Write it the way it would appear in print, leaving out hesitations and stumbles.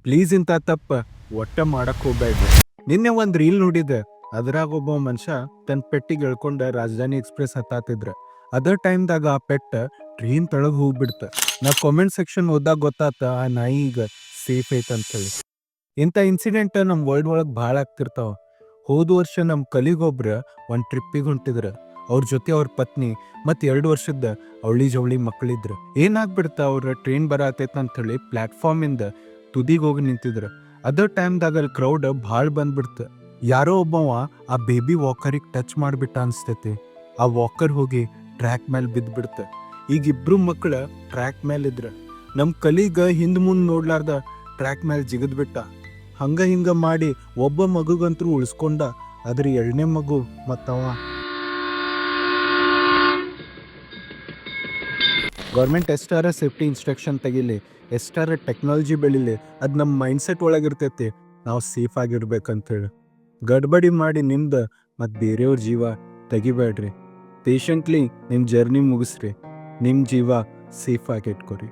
Please ಇಂಥ ತಪ್ಪ ಒಟ್ಟ ಮಾಡಕ್ ಹೋಗ್ಬೇಡ್ರಿ. ನಿನ್ನೆ ಒಂದ್ ರೀಲ್ ನೋಡಿದ್ದೆ. ಅದ್ರಾಗ ಒಬ್ಬ ಮನುಷ್ಯ ತನ್ನ ಪೆಟ್ಟಿಗೆ ಎಳ್ಕೊಂಡ ರಾಜಧಾನಿ ಎಕ್ಸ್ಪ್ರೆಸ್ ಹತ್ತಾತಿದ್ರ. ಅದ ಟೈಮ್ದಾಗ ಆ ಪೆಟ್ಟ ಟ್ರೈನ್ ತಳಗ್ ಹೋಗ್ಬಿಡ್ತ. ನಾ ಕಾಮೆಂಟ್ ಸೆಕ್ಷನ್ ಓದಾಗ ಗೊತ್ತಾತ ಆ ನಾಯಿ ಈಗ ಸೇಫ್ ಐತ್ ಅಂತೇಳಿ. ಇಂಥ ಇನ್ಸಿಡೆಂಟ್ ನಮ್ ವರ್ಲ್ಡ್ ಒಳಗ್ ಭಾಳ ಆಗ್ತಿರ್ತಾವ. ಹೋದ ವರ್ಷ ನಮ್ ಕಲಿಗೊಬ್ರ ಒಂದ್ ಟ್ರಿಪ್ಪಿಗೆ ಹೊಂಟಿದ್ರ. ಅವ್ರ ಜೊತೆ ಅವ್ರ ಪತ್ನಿ ಮತ್ 2 ವರ್ಷದ ಅವಳಿ ಜವಳಿ ಮಕ್ಕಳಿದ್ರ. ಏನಾಗ್ಬಿಡ್ತ ಅವ್ರ ಟ್ರೈನ್ ಬರತೈತ್ ಅಂತ ಹೇಳಿ ಪ್ಲಾಟ್ಫಾರ್ಮ್ ಇಂದ ತುದಿಗೆ ಹೋಗಿ ನಿಂತಿದ್ರ. ಅದ ಟೈಮ್ದಾಗ ಅಲ್ಲಿ ಕ್ರೌಡ್ ಭಾಳ ಬಂದ್ಬಿಡ್ತ. ಯಾರೋ ಒಬ್ಬವ ಆ ಬೇಬಿ ವಾಕರಿಗೆ ಟಚ್ ಮಾಡ್ಬಿಟ್ಟ ಅನ್ಸ್ತೈತಿ. ಆ ವಾಕರ್ ಹೋಗಿ ಟ್ರ್ಯಾಕ್ ಮೇಲೆ ಬಿದ್ದ್ಬಿಡ್ತ. ಈಗ ಇಬ್ರು ಮಕ್ಕಳ ಟ್ರ್ಯಾಕ್ ಮೇಲೆ ಇದ್ರ. ನಮ್ ಕಲಿಗ ಹಿಂದ್ ಮುಂದ್ ನೋಡ್ಲಾರ್ದ ಟ್ರ್ಯಾಕ್ ಮೇಲೆ ಜಿಗದ್ ಬಿಟ್ಟ. ಹಂಗ ಹಿಂಗ ಮಾಡಿ ಒಬ್ಬ ಮಗುಗಂತೂ ಉಳಿಸ್ಕೊಂಡ. ಅದ್ರ 2ನೇ ಮಗು ಮತ್ತವ. ಗೌರ್ಮೆಂಟ್ ಎಷ್ಟಾರ ಸೇಫ್ಟಿ ಇನ್ಸ್ಟ್ರಕ್ಷನ್ ತೆಗಿಲಿ, ಎಷ್ಟಾರ ಟೆಕ್ನಾಲಜಿ ಬೆಳಿಲಿ, ಅದು ನಮ್ಮ ಮೈಂಡ್ಸೆಟ್ ಒಳಗಿರ್ತೈತಿ ನಾವು ಸೇಫ್ ಆಗಿರ್ಬೇಕಂತೇಳಿ. ಗಡ್ಬಡಿ ಮಾಡಿ ನಿಮ್ದು ಮತ್ತು ಬೇರೆಯವ್ರ ಜೀವ ತೆಗಿಬೇಡ್ರಿ. ಪೇಷಂಟ್ಲಿ ನಿಮ್ಮ ಜರ್ನಿ ಮುಗಿಸ್ರಿ. ನಿಮ್ಮ ಜೀವ ಸೇಫ್ ಆಗಿ ಇಟ್ಕೊರಿ.